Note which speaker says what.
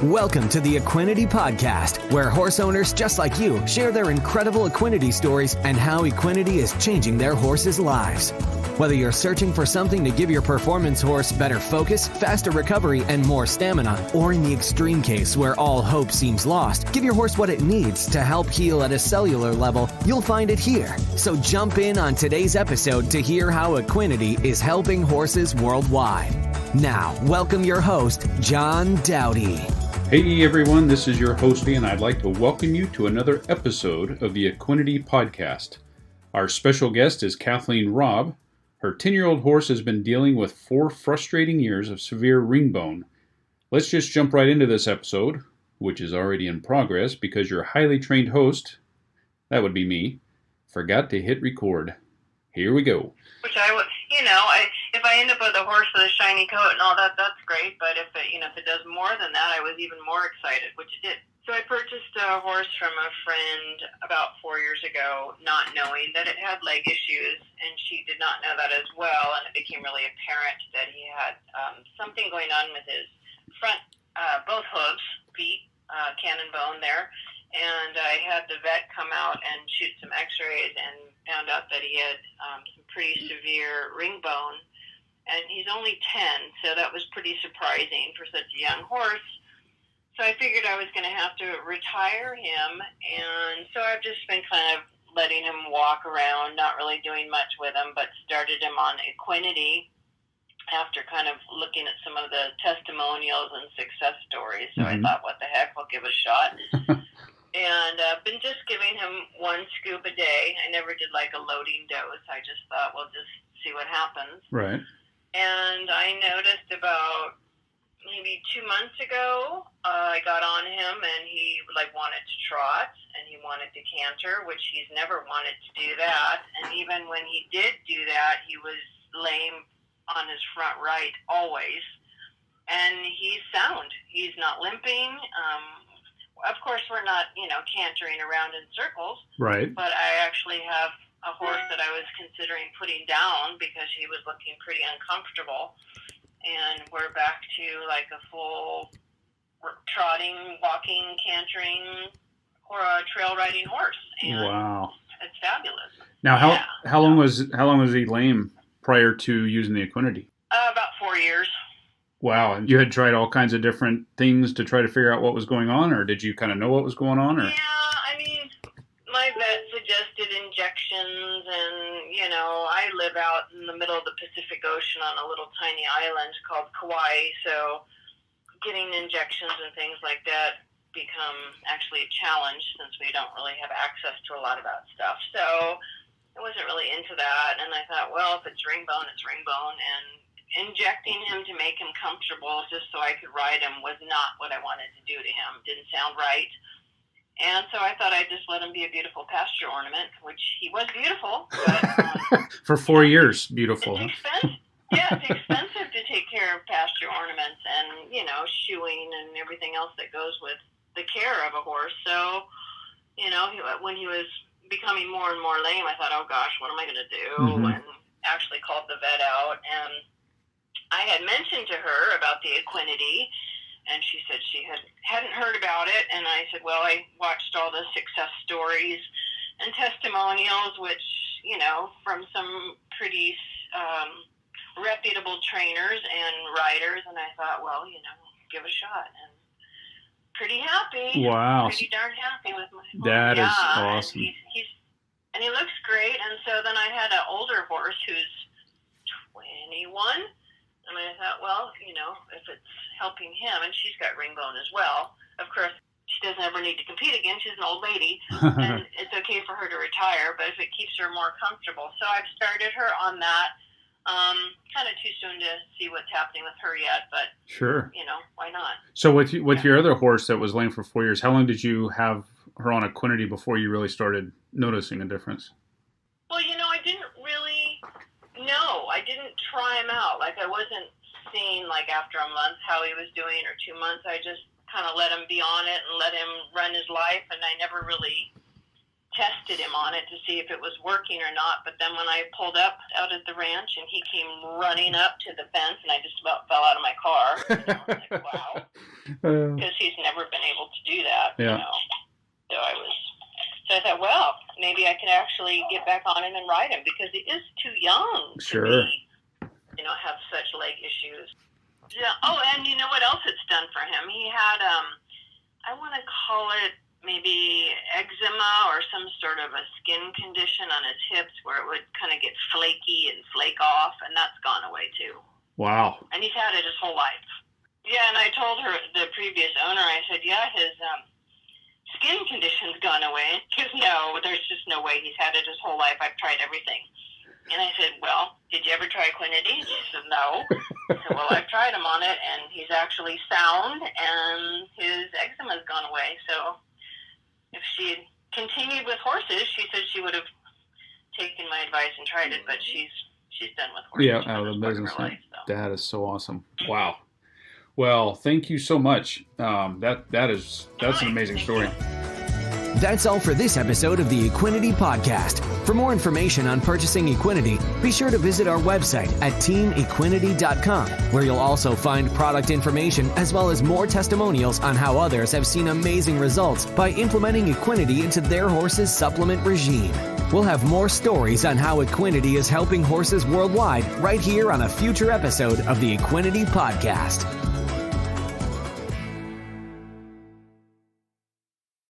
Speaker 1: Welcome to the Equinety podcast, where horse owners just like you share their incredible Equinety stories and how Equinety is changing their horses' lives. Whether you're searching for something to give your performance horse better focus, faster recovery, and more stamina, or in the extreme case where all hope seems lost, give your horse what it needs to help heal at a cellular level, you'll find it here. So jump in on today's episode to hear how Equinety is helping horses worldwide. Now, welcome your host, John Dowdy.
Speaker 2: Hey everyone, this is your host, and I'd like to welcome you to another episode of the Equinety podcast. Our special guest is Kathleen Robb. Her 10-year-old horse has been dealing with 4 frustrating years of severe ringbone. Let's just jump right into this episode, which is already in progress because your highly trained host, that would be me, forgot to hit record. Here we go.
Speaker 3: Which I would, if I end up with a horse with a shiny coat and all that, that's great. But if it does more than that, I was even more excited, which it did. So I purchased a horse from a friend about 4 years ago, not knowing that it had leg issues, and she did not know that as well. And it became really apparent that he had something going on with his front, both hooves, feet, cannon bone there. And I had the vet come out and shoot some x-rays and found out that he had some pretty severe ringbone. And he's only 10, so that was pretty surprising for such a young horse. So I figured I was going to have to retire him. And so I've just been kind of letting him walk around, not really doing much with him, but started him on Equinety after kind of looking at some of the testimonials and success stories. So I thought, what the heck, we'll give it a shot. And been just giving him 1 scoop a day. I never did like a loading dose. I just thought, we'll just see what happens.
Speaker 2: Right.
Speaker 3: And I noticed about maybe 2 months ago, I got on him and he wanted to trot and he wanted to canter, which he's never wanted to do that. And even when he did do that, he was lame on his front right always. And he's sound. He's not limping. Of course, we're not, cantering around in circles.
Speaker 2: Right.
Speaker 3: But I actually have a horse that I was considering putting down because he was looking pretty uncomfortable. And we're back to like a full trotting, walking, cantering, or a trail riding horse. And
Speaker 2: wow.
Speaker 3: It's fabulous.
Speaker 2: Now, how long was he lame prior to using the Equinety?
Speaker 3: About 4 years.
Speaker 2: Wow. And you had tried all kinds of different things to try to figure out what was going on, or did you kind of know what was going on? Or?
Speaker 3: Yeah, my vet suggested injections, and, I live out in the middle of the Pacific Ocean on a little tiny island called Kauai, so getting injections and things like that become actually a challenge since we don't really have access to a lot of that stuff. So I wasn't really into that, and I thought, well, if it's ringbone, it's ringbone, and injecting him to make him comfortable just so I could ride him was not what I wanted to do to him. Didn't sound right. And so I thought I'd just let him be a beautiful pasture ornament, which he was beautiful. But,
Speaker 2: for 4 years, beautiful.
Speaker 3: It's expensive. Yeah, it's expensive to take care of pasture ornaments and, shoeing and everything else that goes with the care of a horse. So, when he was becoming more and more lame, I thought, oh gosh, what am I going to do? And actually called the vet out, and I had mentioned to her about the Equinety, and she said she hadn't heard about it. And I said, well, I watched all the success stories and testimonials, which, from some pretty reputable trainers and riders. And I thought, well, give it a shot. And pretty happy.
Speaker 2: Wow.
Speaker 3: Pretty darn happy with my horse.
Speaker 2: That is awesome.
Speaker 3: And he looks great. And so then I had an older horse who's 21. And I thought, well, if it's helping him, and she's got ringbone as well. Of course, she doesn't ever need to compete again. She's an old lady, and it's okay for her to retire, but if it keeps her more comfortable. So I've started her on that. Kind of too soon to see what's happening with her yet, but
Speaker 2: sure,
Speaker 3: why not?
Speaker 2: So with your other horse that was lame for 4 years, how long did you have her on Equinety before you really started noticing a difference?
Speaker 3: Well, I didn't really know. I didn't try him out. Like, I wasn't seeing, after a month how he was doing, or 2 months. I just kind of let him be on it and let him run his life, and I never really tested him on it to see if it was working or not. But then when I pulled up out at the ranch and he came running up to the fence, and I just about fell out of my car. I was like, wow. Because he's never been able to do that.
Speaker 2: Yeah.
Speaker 3: So I thought, well, maybe I could actually get back on him and ride him, because he is too young
Speaker 2: Sure.
Speaker 3: to be, have such leg issues. Yeah. Oh, and you know what else it's done for him? He had, I want to call it maybe eczema or some sort of a skin condition on his hips where it would kind of get flaky and flake off, and that's gone away too.
Speaker 2: Wow.
Speaker 3: And he's had it his whole life. Yeah, and I told her, the previous owner, I said, yeah, his skin condition's gone away. Because no, there's just no way. He's had it his whole life. I've tried everything. And I said, well, did you ever try Equinety? She said, no. I said, well, I've tried him on it, and he's actually sound, and his eczema's gone away. So if she had continued with horses, she said she would have taken my advice and tried it, but she's done with horses.
Speaker 2: Yeah, out of the business. That is so awesome. Wow. Well, thank you so much. That's an amazing story.
Speaker 1: That's all for this episode of the Equinety Podcast. For more information on purchasing Equinety, be sure to visit our website at teamequinety.com, where you'll also find product information as well as more testimonials on how others have seen amazing results by implementing Equinety into their horse's supplement regime. We'll have more stories on how Equinety is helping horses worldwide right here on a future episode of the Equinety Podcast.